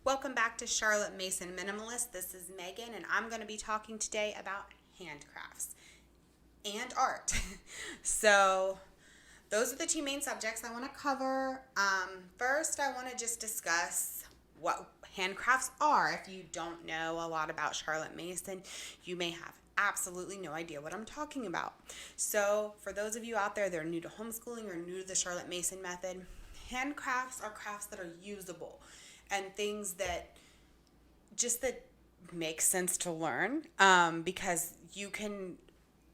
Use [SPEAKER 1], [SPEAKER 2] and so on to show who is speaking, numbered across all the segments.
[SPEAKER 1] Welcome back to Charlotte Mason Minimalist. This is Megan, and I'm going to be talking today about handcrafts and art. So, those are the two main subjects I want to cover. First, I want to just discuss what handcrafts are. If you don't know a lot about Charlotte Mason, you may have absolutely no idea what I'm talking about. So, for those of you out there that are new to homeschooling or new to the Charlotte Mason method, handcrafts are crafts that are usable and things that make sense to learn, because you can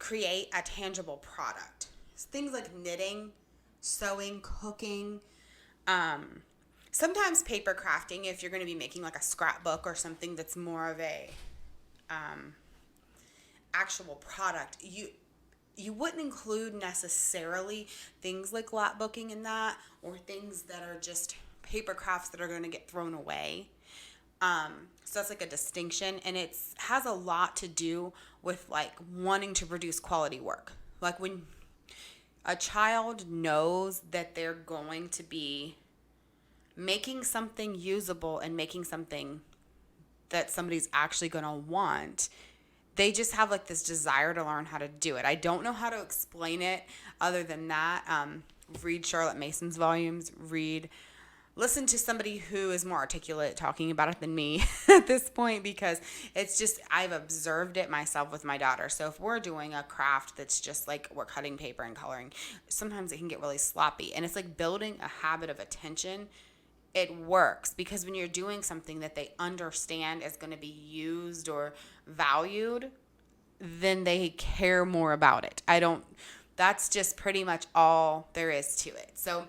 [SPEAKER 1] create a tangible product. Things like knitting, sewing, cooking, sometimes paper crafting if you're going to be making like a scrapbook or something that's more of a actual product. You wouldn't include necessarily things like lapbooking in that, or things that are just paper crafts that are going to get thrown away. So that's like a distinction, and it has a lot to do with like wanting to produce quality work. Like when a child knows that they're going to be making something usable and making something that somebody's actually going to want, they just have like this desire to learn how to do it. I don't know how to explain it other than that. Read Charlotte Mason's volumes, listen to somebody who is more articulate talking about it than me at this point, because it's just, I've observed it myself with my daughter. So if we're doing a craft that's just like we're cutting paper and coloring, sometimes it can get really sloppy. And it's like building a habit of attention. It works because when you're doing something that they understand is going to be used or valued, then they care more about it. That's just pretty much all there is to it. So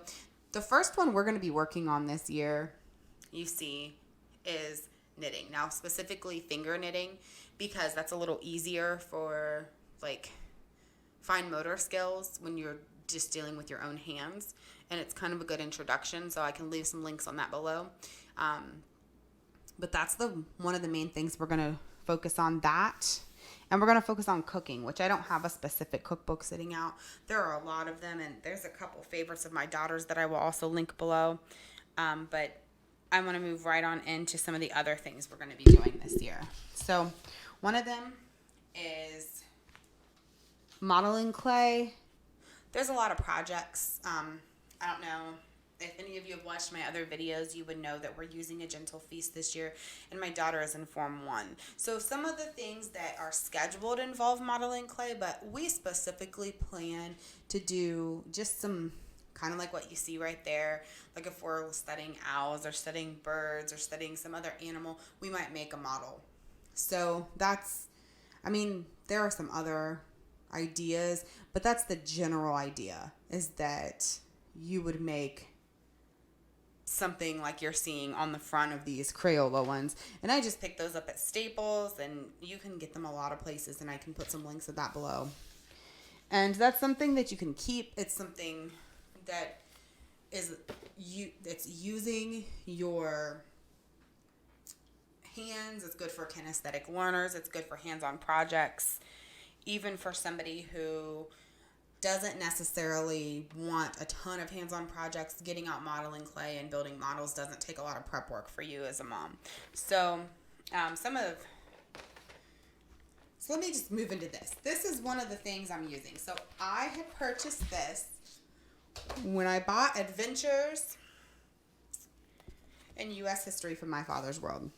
[SPEAKER 1] the first one we're going to be working on this year, you see, is knitting. Now, specifically finger knitting, because that's a little easier for like fine motor skills when you're just dealing with your own hands. And it's kind of a good introduction, so I can leave some links on that below. But that's one of the main things we're going to focus on that. And we're going to focus on cooking, which I don't have a specific cookbook sitting out. There are a lot of them, and there's a couple favorites of my daughter's that I will also link below. But I want to move right on into some of the other things we're going to be doing this year. So one of them is modeling clay. There's a lot of projects. I don't know if any of you have watched my other videos, you would know that we're using A Gentle Feast this year, and my daughter is in Form 1. So some of the things that are scheduled involve modeling clay, but we specifically plan to do just some kind of like what you see right there. Like if we're studying owls or studying birds or studying some other animal, we might make a model. So there are some other ideas, but that's the general idea, is that you would make something like you're seeing on the front of these Crayola ones. And I just picked those up at Staples, and you can get them a lot of places, and I can put some links of that below. And that's something that you can keep. It's something that it's using your hands. It's good for kinesthetic learners. It's good for hands-on projects. Even for somebody who doesn't necessarily want a ton of hands-on projects, getting out modeling clay and building models doesn't take a lot of prep work for you as a mom. So let me just move into this. This is one of the things I'm using. So I had purchased this when I bought Adventures in U.S. History from My Father's World.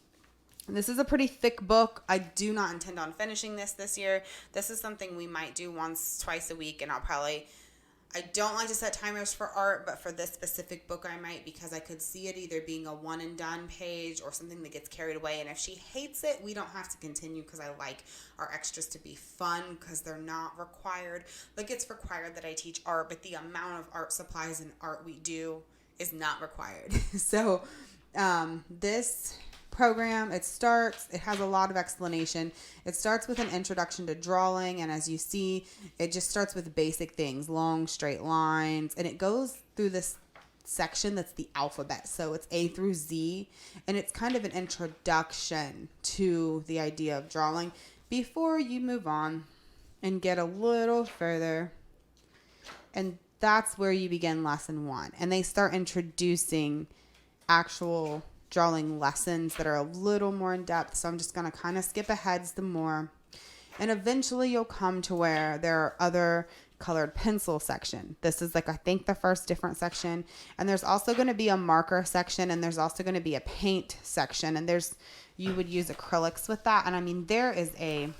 [SPEAKER 1] This is a pretty thick book. I do not intend on finishing this year. This is something we might do twice a week, and I don't like to set timers for art, but for this specific book I might, because I could see it either being a one and done page or something that gets carried away. And if she hates it, we don't have to continue, because I like our extras to be fun, because they're not required. Like, it's required that I teach art, but the amount of art supplies and art we do is not required. So this program, it has a lot of explanation. It starts with an introduction to drawing, and as you see, it just starts with basic things, long straight lines, and it goes through this section that's the alphabet. So it's A through Z, and it's kind of an introduction to the idea of drawing before you move on and get a little further. And that's where you begin lesson 1. And they start introducing actual drawing lessons that are a little more in depth. So I'm just going to kind of skip ahead some more. And eventually you'll come to where there are other colored pencil section. This is like, I think, the first different section. And there's also going to be a marker section, and there's also going to be a paint section. And you would use acrylics with that. And I mean, there is a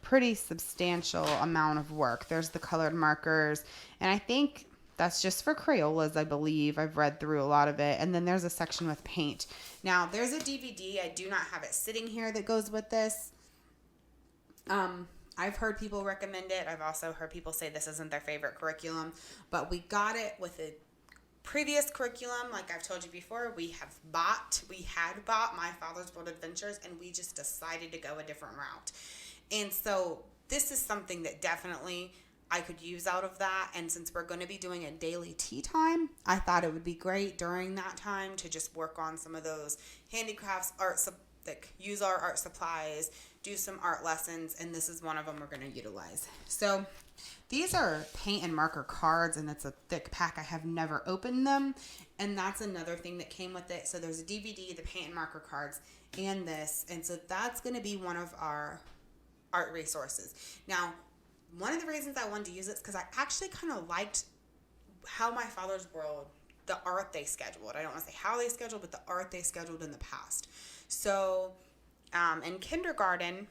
[SPEAKER 1] pretty substantial amount of work. There's the colored markers, and I think that's just for Crayolas, I believe. I've read through a lot of it. And then there's a section with paint. Now, there's a DVD. I do not have it sitting here that goes with this. I've heard people recommend it. I've also heard people say this isn't their favorite curriculum, but we got it with a previous curriculum. Like I've told you before, we had bought My Father's World Adventures, and we just decided to go a different route. And so this is something that definitely I could use out of that. And since we're going to be doing a daily tea time, I thought it would be great during that time to just work on some of those handicrafts, use our art supplies, do some art lessons, and this is one of them we're going to utilize. So these are paint and marker cards, and it's a thick pack. I have never opened them, and that's another thing that came with it. So there's a DVD, the paint and marker cards, and this, and so that's going to be one of our art resources. Now, one of the reasons I wanted to use it is because I actually kind of liked how My Father's World, the art they scheduled. I don't want to say how they scheduled, but the art they scheduled in the past. So in kindergarten,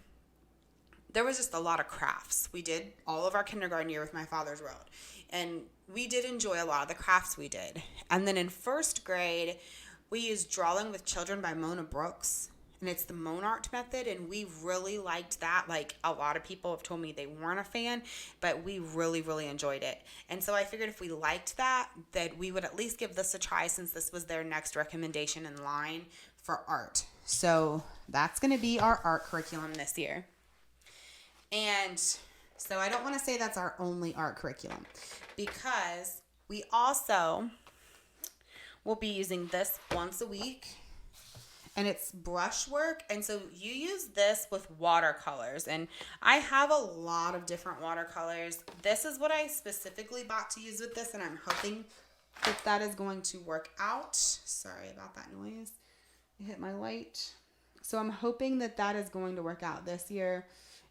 [SPEAKER 1] there was just a lot of crafts. We did all of our kindergarten year with My Father's World, and we did enjoy a lot of the crafts we did. And then in first grade, we used Drawing with Children by Mona Brooks, and it's the Monart method, and we really liked that. Like, a lot of people have told me they weren't a fan, but we really, really enjoyed it. And so I figured if we liked that we would at least give this a try, since this was their next recommendation in line for art. So that's going to be our art curriculum this year. And so I don't want to say that's our only art curriculum, because we also will be using this once a week, and it's brushwork. And so you use this with watercolors, and I have a lot of different watercolors. This is what I specifically bought to use with this, and I'm hoping that is going to work out. Sorry about that noise. I hit my light. So I'm hoping that is going to work out this year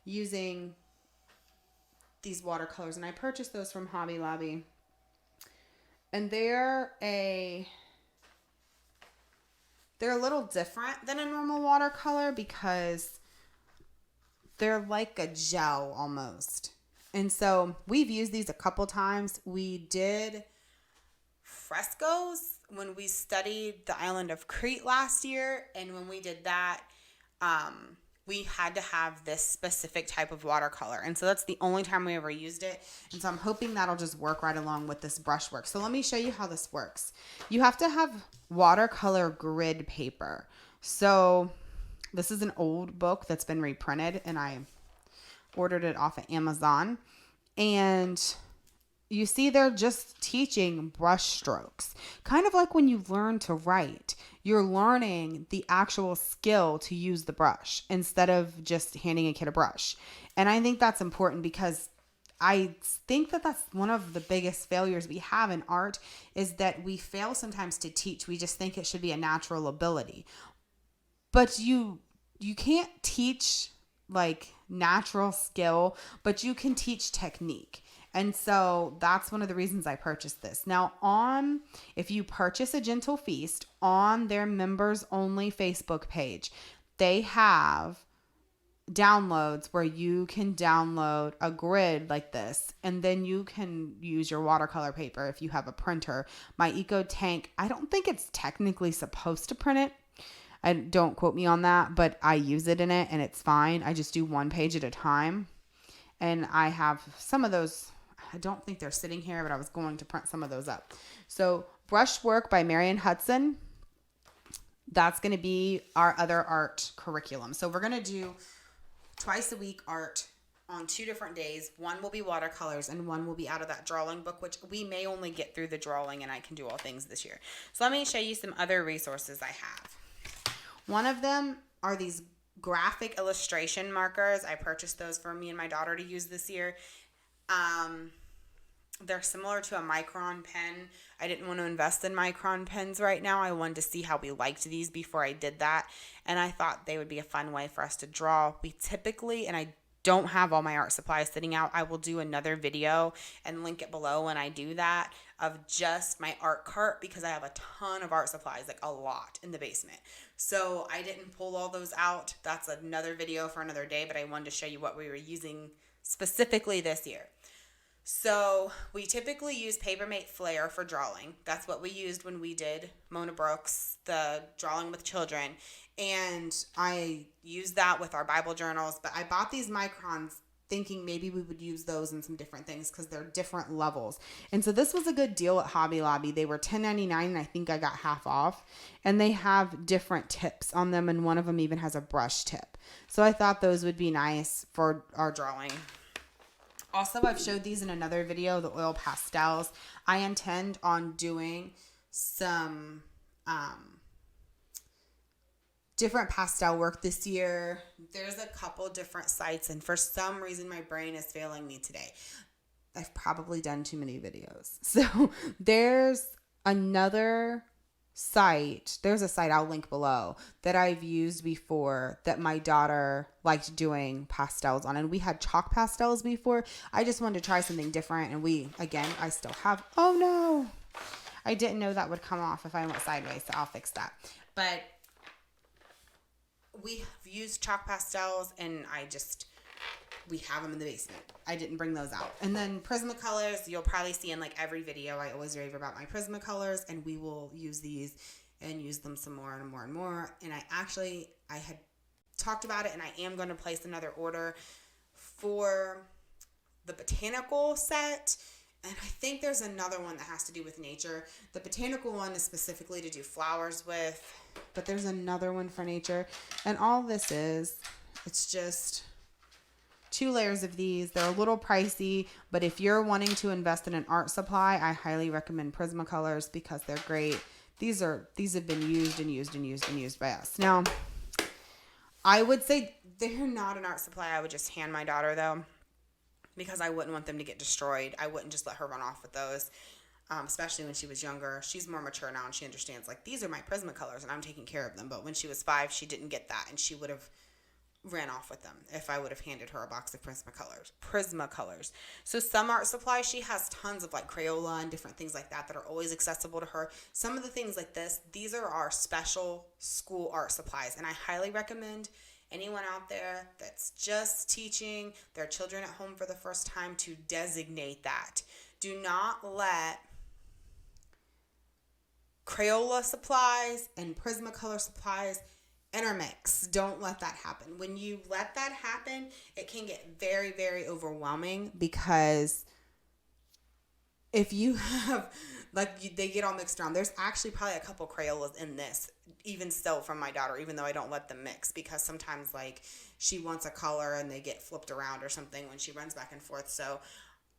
[SPEAKER 1] using these watercolors. And I purchased those from Hobby Lobby. And they're a little different than a normal watercolor, because they're like a gel almost. And so we've used these a couple times. We did frescoes when we studied the island of Crete last year, and when we did that, we had to have this specific type of watercolor, and so that's the only time we ever used it. And so I'm hoping that'll just work right along with this brushwork. So let me show you how this works. You have to have watercolor grid paper. So this is an old book that's been reprinted, and I ordered it off of Amazon, and you see, they're just teaching brush strokes. Kind of like when you learn to write, you're learning the actual skill to use the brush instead of just handing a kid a brush. And I think that's important, because I think that's one of the biggest failures we have in art, is that we fail sometimes to teach. We just think it should be a natural ability. But you can't teach like natural skill, but you can teach technique. And so that's one of the reasons I purchased this. Now, if you purchase A Gentle Feast on their members only Facebook page, they have downloads where you can download a grid like this, and then you can use your watercolor paper if you have a printer. My Eco Tank, I don't think it's technically supposed to print it. And don't quote me on that, but I use it in it and it's fine. I just do one page at a time. And I have some of those. I don't think they're sitting here, but I was going to print some of those up. So Brushwork by Marion Hudson. That's going to be our other art curriculum. So we're going to do twice a week art on 2 different days. One will be watercolors and one will be out of that drawing book, which we may only get through the drawing and I can do all things this year. So let me show you some other resources I have. One of them are these graphic illustration markers. I purchased those for me and my daughter to use this year. They're similar to a Micron pen. I didn't want to invest in Micron pens right now. I wanted to see how we liked these before I did that. And I thought they would be a fun way for us to draw. We typically, and I don't have all my art supplies sitting out. I will do another video and link it below when I do that of just my art cart because I have a ton of art supplies, like a lot in the basement. So I didn't pull all those out. That's another video for another day, but I wanted to show you what we were using specifically this year. So we typically use Papermate Flair for drawing. That's what we used when we did Mona Brooks, the drawing with children. And I used that with our Bible journals. But I bought these Microns thinking maybe we would use those in some different things because they're different levels. And so this was a good deal at Hobby Lobby. They were $10.99 and I think I got half off. And they have different tips on them, and one of them even has a brush tip. So I thought those would be nice for our drawing. Also, I've showed these in another video, the oil pastels. I intend on doing some different pastel work this year. There's a couple different sites, and for some reason, my brain is failing me today. I've probably done too many videos. So there's another site. There's a site I'll link below that I've used before that my daughter liked doing pastels on, and we had chalk pastels before. I just wanted to try something different, and I still have, oh no, I didn't know that would come off if I went sideways, so I'll fix that. But we have used chalk pastels, and we have them in the basement. I didn't bring those out. And then Prismacolors, you'll probably see in like every video, I always rave about my Prismacolors, and we will use these and use them some more and more and more. And I had talked about it, and I am going to place another order for the botanical set. And I think there's another one that has to do with nature. The botanical one is specifically to do flowers with, but there's another one for nature. And all this is, it's just 2 layers of these. They're a little pricey, but if you're wanting to invest in an art supply, I highly recommend Prismacolors because they're great. These have been used by us. Now, I would say they're not an art supply I would just hand my daughter though, because I wouldn't want them to get destroyed. I wouldn't just let her run off with those, especially when she was younger. She's more mature now and she understands, like, these are my Prismacolors and I'm taking care of them. But when she was 5, she didn't get that, and she would have ran off with them if I would have handed her a box of Prismacolors. So some art supplies, she has tons of like Crayola and different things like that are always accessible to her. Some of the things like this, these are our special school art supplies, and I highly recommend anyone out there that's just teaching their children at home for the first time to designate that. Do not let Crayola supplies and Prismacolor supplies intermix. Don't let that happen. When you let that happen, it can get very, very overwhelming, because if you have, they get all mixed around. There's actually probably a couple Crayolas in this, even still from my daughter, even though I don't let them mix, because sometimes like she wants a color and they get flipped around or something when she runs back and forth. So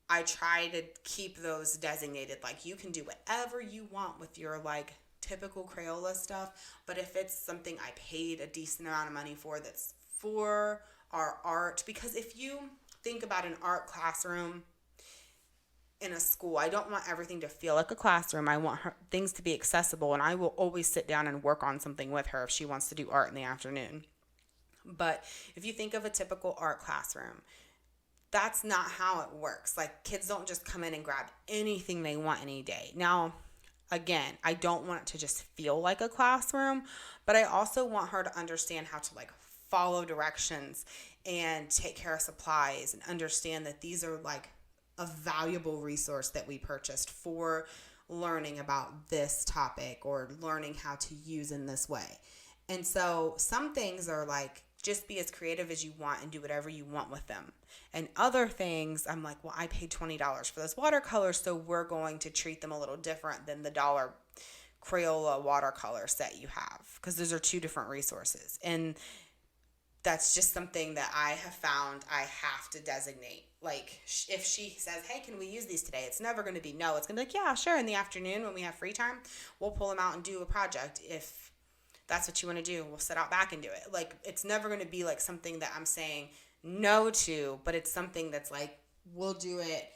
[SPEAKER 1] I try to keep those designated. Like, you can do whatever you want with your like typical Crayola stuff, but if it's something I paid a decent amount of money for, that's for our art, because if you think about an art classroom in a school, I don't want everything to feel like a classroom. I want things to be accessible, and I will always sit down and work on something with her if she wants to do art in the afternoon. But if you think of a typical art classroom, that's not how it works. Like, kids don't just come in and grab anything they want any day. Now, again, I don't want it to just feel like a classroom, but I also want her to understand how to like follow directions and take care of supplies, and understand that these are like a valuable resource that we purchased for learning about this topic or learning how to use in this way. And so some things are like, just be as creative as you want and do whatever you want with them. And other things, I'm like, well, I paid $20 for this watercolor, so we're going to treat them a little different than the $1 Crayola watercolor set you have, because those are 2 different resources. And that's just something that I have found I have to designate. Like, if she says, hey, can we use these today? It's never going to be no. It's going to be like, yeah, sure. In the afternoon when we have free time, we'll pull them out and do a project. If that's what you want to do, we'll sit out back and do it. Like, it's never going to be like something that I'm saying no to, but it's something that's like, we'll do it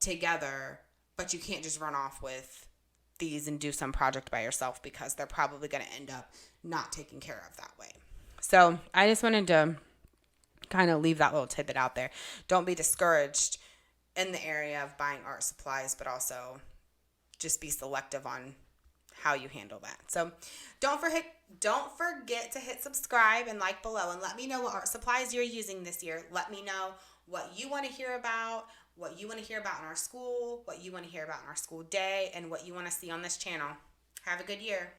[SPEAKER 1] together, but you can't just run off with these and do some project by yourself because they're probably going to end up not taken care of that way. So I just wanted to kind of leave that little tidbit out there. Don't be discouraged in the area of buying art supplies, but also just be selective on how you handle that. So don't forget to hit subscribe and like below, and let me know what art supplies you're using this year. Let me know what you want to hear about, what you want to hear about in our school, what you want to hear about in our school day, and what you want to see on this channel. Have a good year.